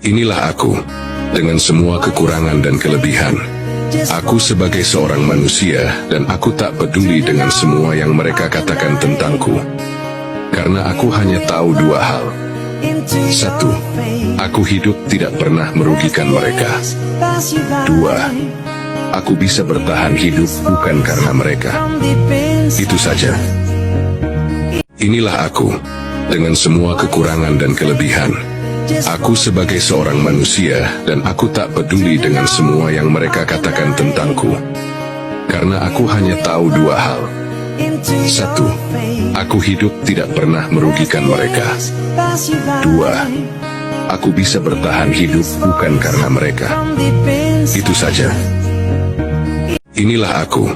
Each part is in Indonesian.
Inilah aku, dengan semua kekurangan dan kelebihan. Aku sebagai seorang manusia, dan aku tak peduli dengan semua yang mereka katakan tentangku. Karena aku hanya tahu dua hal. Satu, aku hidup tidak pernah merugikan mereka. Dua, aku bisa bertahan hidup bukan karena mereka. Itu saja. Inilah aku, dengan semua kekurangan dan kelebihan. Aku sebagai seorang manusia, dan aku tak peduli dengan semua yang mereka katakan tentangku. Karena aku hanya tahu dua hal. Satu, aku hidup tidak pernah merugikan mereka. Dua, aku bisa bertahan hidup bukan karena mereka. Itu saja. Inilah aku,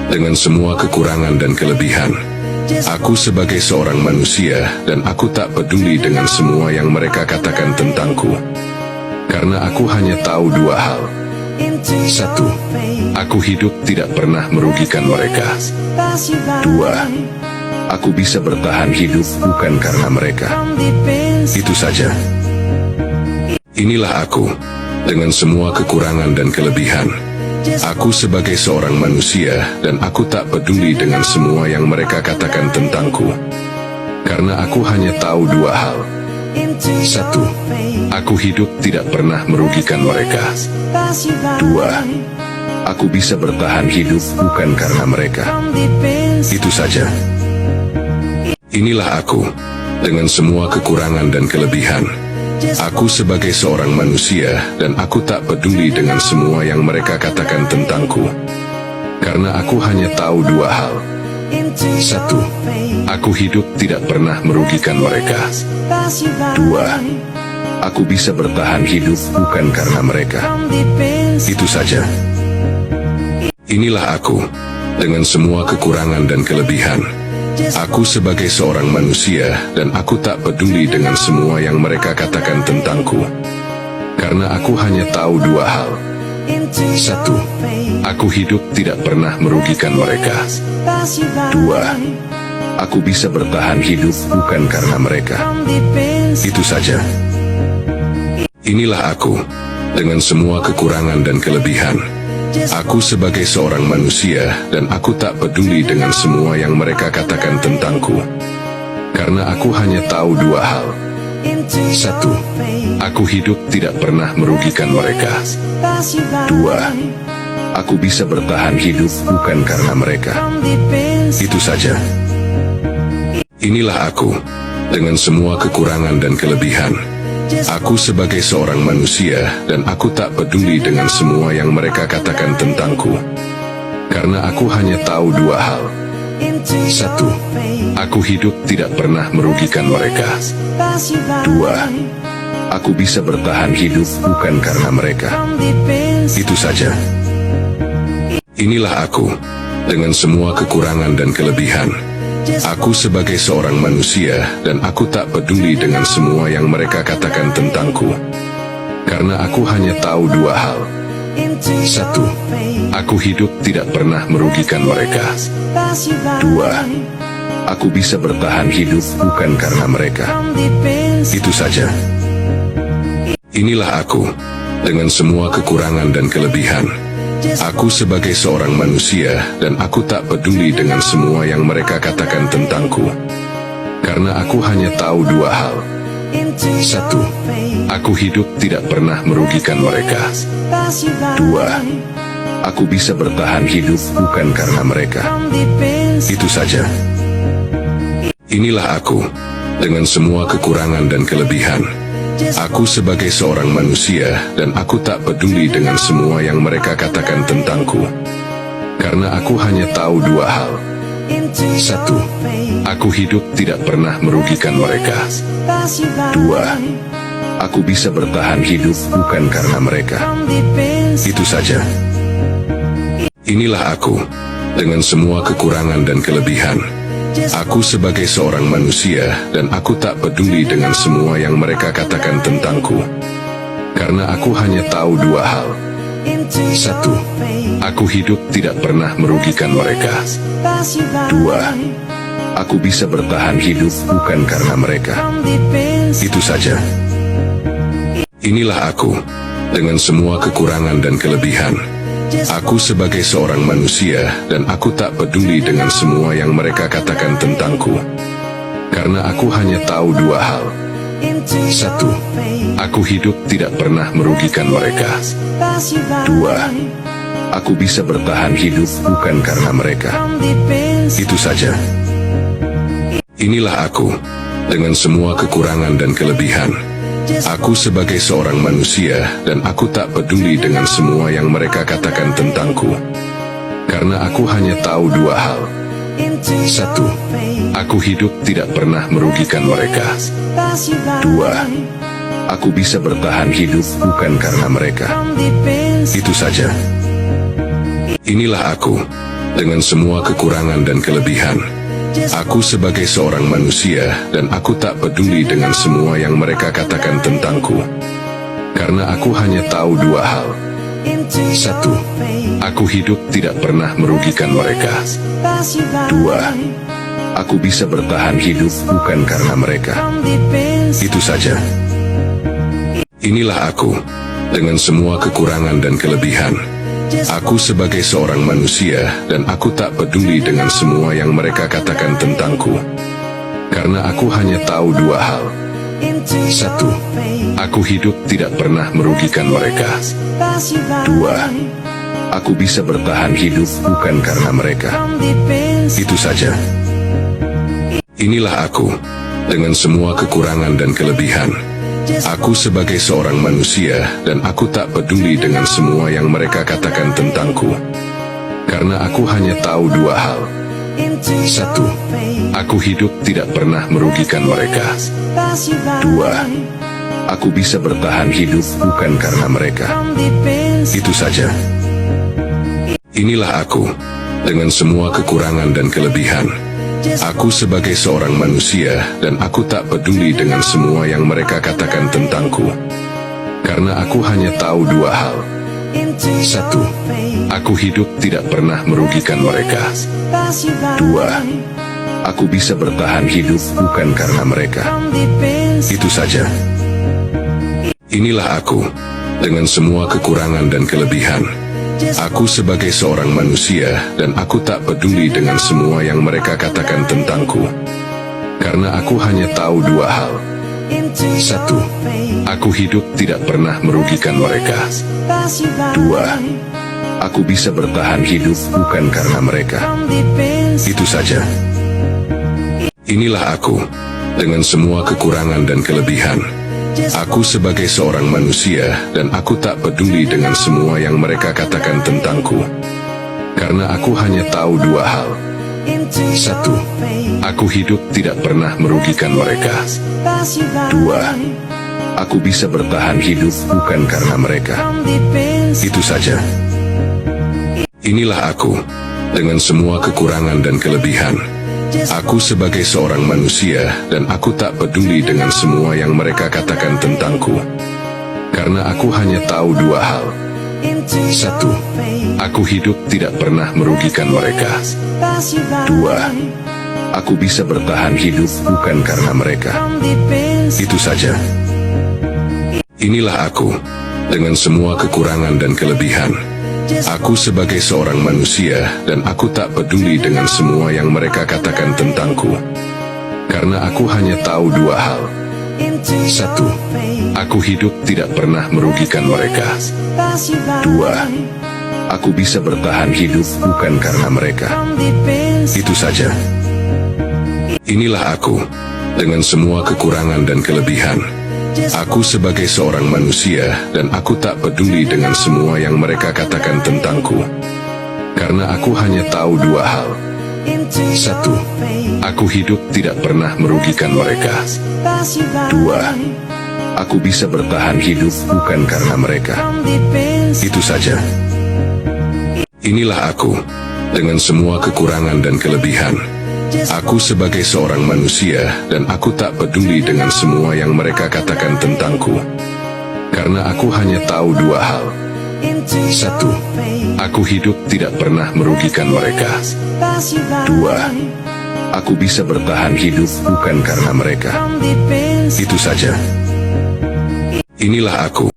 dengan semua kekurangan dan kelebihan. Aku sebagai seorang manusia, dan aku tak peduli dengan semua yang mereka katakan tentangku. Karena aku hanya tahu dua hal. Satu, aku hidup tidak pernah merugikan mereka. Dua, aku bisa bertahan hidup bukan karena mereka. Itu saja. Inilah aku, dengan semua kekurangan dan kelebihan. Aku sebagai seorang manusia, dan aku tak peduli dengan semua yang mereka katakan tentangku. Karena aku hanya tahu dua hal. Satu, aku hidup tidak pernah merugikan mereka. Dua, aku bisa bertahan hidup bukan karena mereka. Itu saja. Inilah aku, dengan semua kekurangan dan kelebihan. Aku sebagai seorang manusia, dan aku tak peduli dengan semua yang mereka katakan tentangku. Karena aku hanya tahu dua hal. Satu, aku hidup tidak pernah merugikan mereka. Dua, aku bisa bertahan hidup bukan karena mereka. Itu saja. Inilah aku, dengan semua kekurangan dan kelebihan. Aku sebagai seorang manusia, dan aku tak peduli dengan semua yang mereka katakan tentangku. Karena aku hanya tahu dua hal. Satu, aku hidup tidak pernah merugikan mereka. Dua, aku bisa bertahan hidup bukan karena mereka. Itu saja. Inilah aku, dengan semua kekurangan dan kelebihan. Aku sebagai seorang manusia, dan aku tak peduli dengan semua yang mereka katakan tentangku. Karena aku hanya tahu dua hal. Satu, aku hidup tidak pernah merugikan mereka. Dua, aku bisa bertahan hidup bukan karena mereka. Itu saja. Inilah aku, dengan semua kekurangan dan kelebihan. Aku sebagai seorang manusia, dan aku tak peduli dengan semua yang mereka katakan tentangku. Karena aku hanya tahu dua hal. Satu, aku hidup tidak pernah merugikan mereka. Dua, aku bisa bertahan hidup bukan karena mereka. Itu saja. Inilah aku, dengan semua kekurangan dan kelebihan. Aku sebagai seorang manusia, dan aku tak peduli dengan semua yang mereka katakan tentangku. Karena aku hanya tahu dua hal. Satu, aku hidup tidak pernah merugikan mereka. Dua, aku bisa bertahan hidup bukan karena mereka. Itu saja. Inilah aku, dengan semua kekurangan dan kelebihan. Aku sebagai seorang manusia, dan aku tak peduli dengan semua yang mereka katakan tentangku. Karena aku hanya tahu dua hal. Satu, aku hidup tidak pernah merugikan mereka. Dua, aku bisa bertahan hidup bukan karena mereka. Itu saja. Inilah aku, dengan semua kekurangan dan kelebihan. Aku sebagai seorang manusia, dan aku tak peduli dengan semua yang mereka katakan tentangku. Karena aku hanya tahu dua hal. Satu, aku hidup tidak pernah merugikan mereka. Dua, aku bisa bertahan hidup bukan karena mereka. Itu saja. Inilah aku, dengan semua kekurangan dan kelebihan. Aku sebagai seorang manusia, dan aku tak peduli dengan semua yang mereka katakan tentangku. Karena aku hanya tahu dua hal. Satu, aku hidup tidak pernah merugikan mereka. Dua, aku bisa bertahan hidup bukan karena mereka. Itu saja. Inilah aku, dengan semua kekurangan dan kelebihan. Aku sebagai seorang manusia, dan aku tak peduli dengan semua yang mereka katakan tentangku. Karena aku hanya tahu dua hal. Satu, aku hidup tidak pernah merugikan mereka. Dua, aku bisa bertahan hidup bukan karena mereka. Itu saja. Inilah aku, dengan semua kekurangan dan kelebihan. Aku sebagai seorang manusia, dan aku tak peduli dengan semua yang mereka katakan tentangku. Karena aku hanya tahu dua hal. Satu, aku hidup tidak pernah merugikan mereka. Dua, aku bisa bertahan hidup bukan karena mereka. Itu saja. Inilah aku, dengan semua kekurangan dan kelebihan. Aku sebagai seorang manusia, dan aku tak peduli dengan semua yang mereka katakan tentangku. Karena aku hanya tahu dua hal. Satu, aku hidup tidak pernah merugikan mereka. Dua, aku bisa bertahan hidup bukan karena mereka. Itu saja. Inilah aku, dengan semua kekurangan dan kelebihan. Aku sebagai seorang manusia, dan aku tak peduli dengan semua yang mereka katakan tentangku. Karena aku hanya tahu dua hal. Satu, aku hidup tidak pernah merugikan mereka. Dua, aku bisa bertahan hidup bukan karena mereka. Itu saja. Inilah aku, dengan semua kekurangan dan kelebihan. Aku sebagai seorang manusia, dan aku tak peduli dengan semua yang mereka katakan tentangku. Karena aku hanya tahu dua hal. Satu, aku hidup tidak pernah merugikan mereka. Dua, aku bisa bertahan hidup bukan karena mereka. Itu saja. Inilah aku, dengan semua kekurangan dan kelebihan. Aku sebagai seorang manusia, dan aku tak peduli dengan semua yang mereka katakan tentangku. Karena aku hanya tahu dua hal. Satu, aku hidup tidak pernah merugikan mereka. Dua, aku bisa bertahan hidup bukan karena mereka. Itu saja. Inilah aku, dengan semua kekurangan dan kelebihan. Aku sebagai seorang manusia, dan aku tak peduli dengan semua yang mereka katakan tentangku. Karena aku hanya tahu dua hal. Satu, aku hidup tidak pernah merugikan mereka. Dua, aku bisa bertahan hidup bukan karena mereka. Itu saja. Inilah aku, dengan semua kekurangan dan kelebihan. Aku sebagai seorang manusia, dan aku tak peduli dengan semua yang mereka katakan tentangku. Karena aku hanya tahu dua hal. Satu, aku hidup tidak pernah merugikan mereka. Dua, aku bisa bertahan hidup bukan karena mereka. Itu saja. Inilah aku, dengan semua kekurangan dan kelebihan. Aku sebagai seorang manusia, dan aku tak peduli dengan semua yang mereka katakan tentangku. Karena aku hanya tahu dua hal. Satu, aku hidup tidak pernah merugikan mereka. Dua, aku bisa bertahan hidup bukan karena mereka. Itu saja. Inilah aku, dengan semua kekurangan dan kelebihan. Aku sebagai seorang manusia, dan aku tak peduli dengan semua yang mereka katakan tentangku. Karena aku hanya tahu dua hal. Satu, aku hidup tidak pernah merugikan mereka. Dua, aku bisa bertahan hidup bukan karena mereka. Itu saja. Inilah aku, dengan semua kekurangan dan kelebihan. Aku sebagai seorang manusia, dan aku tak peduli dengan semua yang mereka katakan tentangku. Karena aku hanya tahu dua hal. Satu, aku hidup tidak pernah merugikan mereka. Dua, aku bisa bertahan hidup bukan karena mereka. Itu saja. Inilah aku, dengan semua kekurangan dan kelebihan. Aku sebagai seorang manusia, dan aku tak peduli dengan semua yang mereka katakan tentangku. Karena aku hanya tahu dua hal. Satu, aku hidup tidak pernah merugikan mereka. Dua, aku bisa bertahan hidup bukan karena mereka. Itu saja. Inilah aku.